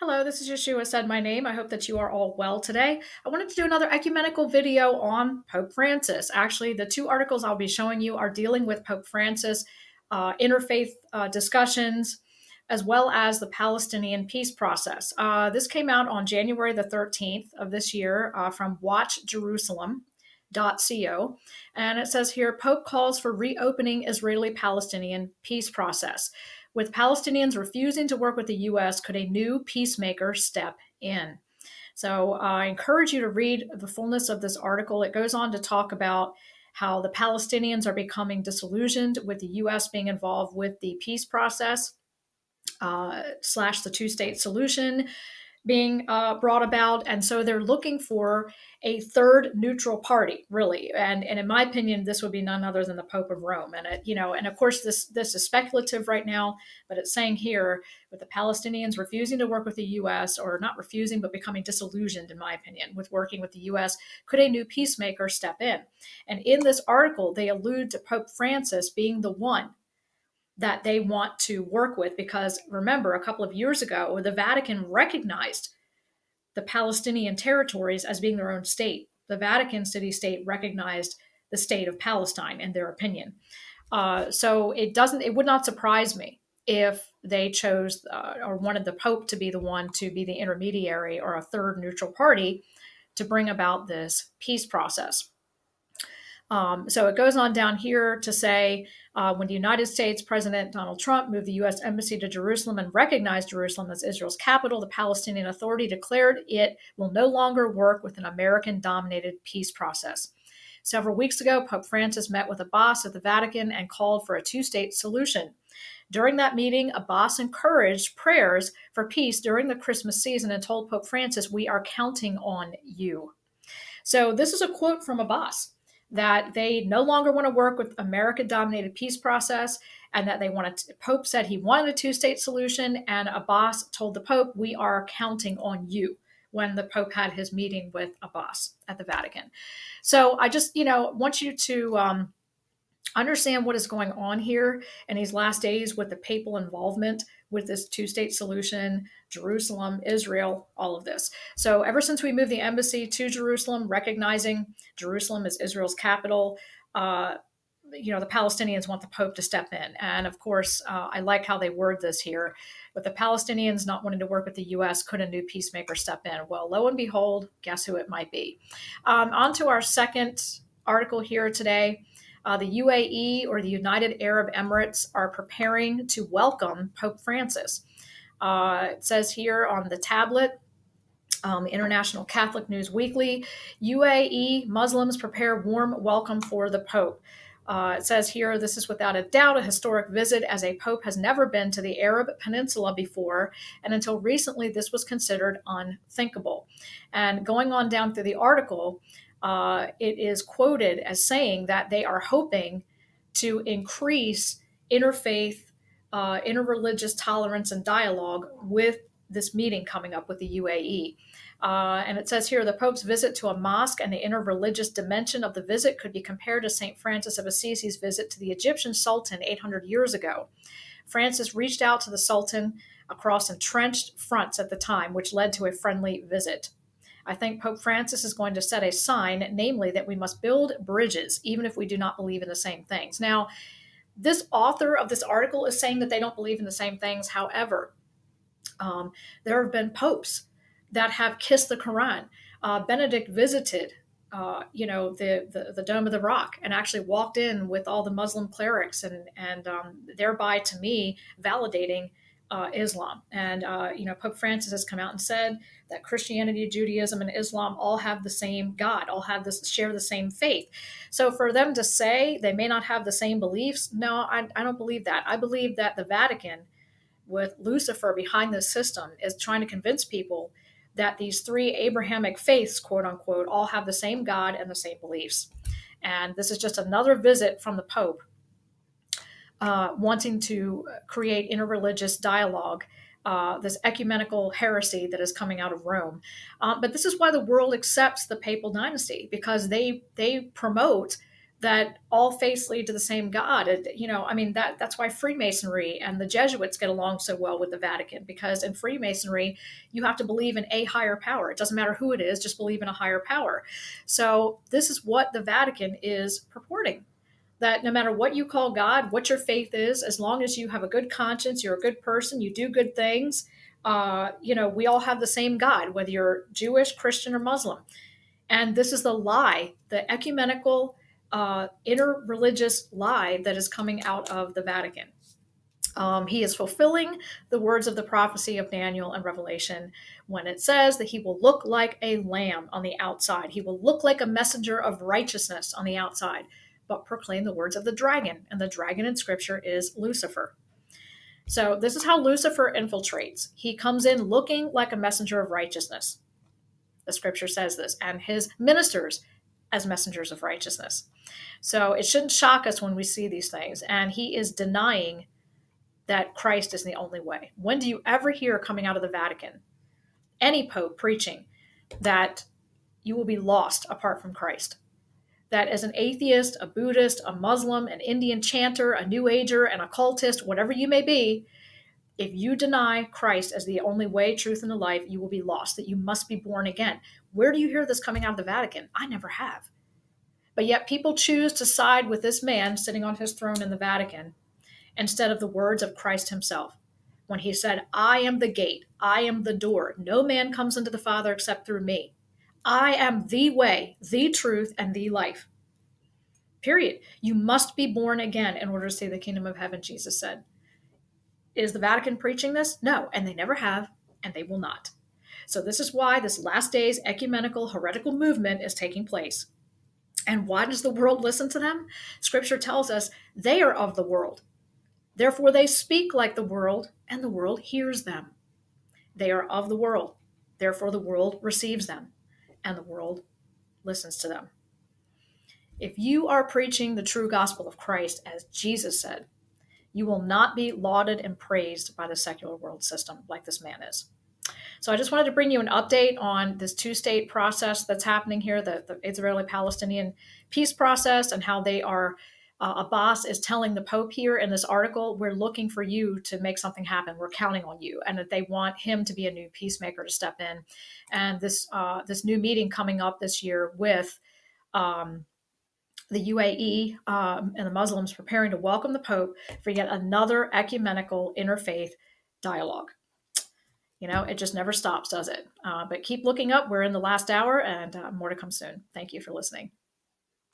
Hello, this is Yeshua said my name. I hope that you are all well today. I wanted to do another ecumenical video on Pope Francis. Actually, the two articles I'll be showing you are dealing with Pope Francis, interfaith discussions, as well as the Palestinian peace process. This came out on January the 13th of this year from watchjerusalem.co. And it says here, Pope calls for reopening Israeli-Palestinian peace process. With Palestinians refusing to work with the U.S., could a new peacemaker step in? So I encourage you to read the fullness of this article. It goes on to talk about how the Palestinians are becoming disillusioned with the U.S. being involved with the peace process, slash the two-state solution being brought about. And so they're looking for a third neutral party, really. And in my opinion, this would be none other than the Pope of Rome. And, and of course, this is speculative right now, but it's saying here with the Palestinians refusing to work with the U.S., or not refusing, but becoming disillusioned, in my opinion, with working with the U.S., could a new peacemaker step in? And in this article, they allude to Pope Francis being the one that they want to work with, because remember, a couple of years ago, the Vatican recognized the Palestinian territories as being their own state. The Vatican city-state recognized the state of Palestine, in their opinion. So it would not surprise me if they chose or wanted the Pope to be the one to be the intermediary or a third neutral party to bring about this peace process. So it goes on down here to say, when the United States President Donald Trump moved the U.S. Embassy to Jerusalem and recognized Jerusalem as Israel's capital, the Palestinian Authority declared it will no longer work with an American-dominated peace process. Several weeks ago, Pope Francis met with Abbas at the Vatican and called for a two-state solution. During that meeting, Abbas encouraged prayers for peace during the Christmas season and told Pope Francis, "We are counting on you." So this is a quote from Abbas, that they no longer want to work with American-dominated peace process, and that they want to. Pope said he wanted a two-state solution, and Abbas told the Pope, "We are counting on you," when the Pope had his meeting with Abbas at the Vatican. So I just, want you to understand what is going on here in these last days with the papal involvement with this two-state solution, Jerusalem, Israel, all of this. So ever since we moved the embassy to Jerusalem, recognizing Jerusalem as Israel's capital, the Palestinians want the Pope to step in. And of course, I like how they word this here. With the Palestinians not wanting to work with the U.S., could a new peacemaker step in? Well, lo and behold, guess who it might be. On to our second article here today. The UAE, or the United Arab Emirates, are preparing to welcome Pope Francis. It says here on the tablet, International Catholic News Weekly, UAE Muslims prepare warm welcome for the Pope. It says here, this is without a doubt a historic visit, as a Pope has never been to the Arab Peninsula before, and until recently this was considered unthinkable. And going on down through the article, it is quoted as saying that they are hoping to increase interfaith, interreligious tolerance and dialogue with this meeting coming up with the UAE. And it says here, the Pope's visit to a mosque and the interreligious dimension of the visit could be compared to St. Francis of Assisi's visit to the Egyptian Sultan 800 years ago. Francis reached out to the Sultan across entrenched fronts at the time, which led to a friendly visit. I think Pope Francis is going to set a sign, namely that we must build bridges, even if we do not believe in the same things. Now, this author of this article is saying that they don't believe in the same things. However, there have been popes that have kissed the Quran. Benedict visited, the Dome of the Rock, and actually walked in with all the Muslim clerics, and thereby, to me, validating Islam. And, Pope Francis has come out and said that Christianity, Judaism, and Islam all have the same God, share the same faith. So for them to say they may not have the same beliefs, no, I don't believe that. I believe that the Vatican, with Lucifer behind this system, is trying to convince people that these three Abrahamic faiths, quote unquote, all have the same God and the same beliefs. And this is just another visit from the Pope, wanting to create interreligious dialogue, this ecumenical heresy that is coming out of Rome. But this is why the world accepts the papal dynasty, because they promote that all faiths lead to the same God. That's why Freemasonry and the Jesuits get along so well with the Vatican, because in Freemasonry, you have to believe in a higher power. It doesn't matter who it is, just believe in a higher power. So this is what the Vatican is purporting, that no matter what you call God, what your faith is, as long as you have a good conscience, you're a good person, you do good things, we all have the same God, whether you're Jewish, Christian, or Muslim. And this is the lie, the ecumenical, interreligious lie that is coming out of the Vatican. He is fulfilling the words of the prophecy of Daniel and Revelation when it says that he will look like a lamb on the outside. He will look like a messenger of righteousness on the outside, but proclaim the words of the dragon. And the dragon in Scripture is Lucifer. So this is how Lucifer infiltrates. He comes in looking like a messenger of righteousness. The Scripture says this, and his ministers as messengers of righteousness. So it shouldn't shock us when we see these things. And he is denying that Christ is the only way. When do you ever hear coming out of the Vatican any pope preaching that you will be lost apart from Christ? That as an atheist, a Buddhist, a Muslim, an Indian chanter, a New Ager, an occultist, whatever you may be, if you deny Christ as the only way, truth, and the life, you will be lost, that you must be born again. Where do you hear this coming out of the Vatican? I never have. But yet people choose to side with this man sitting on his throne in the Vatican instead of the words of Christ himself, when he said, I am the gate, I am the door. No man comes into the Father except through me. I am the way, the truth, and the life. Period. You must be born again in order to see the kingdom of heaven, Jesus said. Is the Vatican preaching this? No, and they never have, and they will not. So this is why this last days ecumenical heretical movement is taking place. And why does the world listen to them? Scripture tells us they are of the world. Therefore they speak like the world, and the world hears them. They are of the world. Therefore the world receives them, and the world listens to them. If you are preaching the true gospel of Christ, as Jesus said, you will not be lauded and praised by the secular world system like this man is. So I just wanted to bring you an update on this two-state process that's happening here, the Israeli-Palestinian peace process, and how they are, Abbas is telling the Pope here in this article, we're looking for you to make something happen. We're counting on you, and that they want him to be a new peacemaker to step in. And this new meeting coming up this year with the UAE and the Muslims preparing to welcome the Pope for yet another ecumenical interfaith dialogue. It just never stops, does it? But keep looking up. We're in the last hour, and more to come soon. Thank you for listening.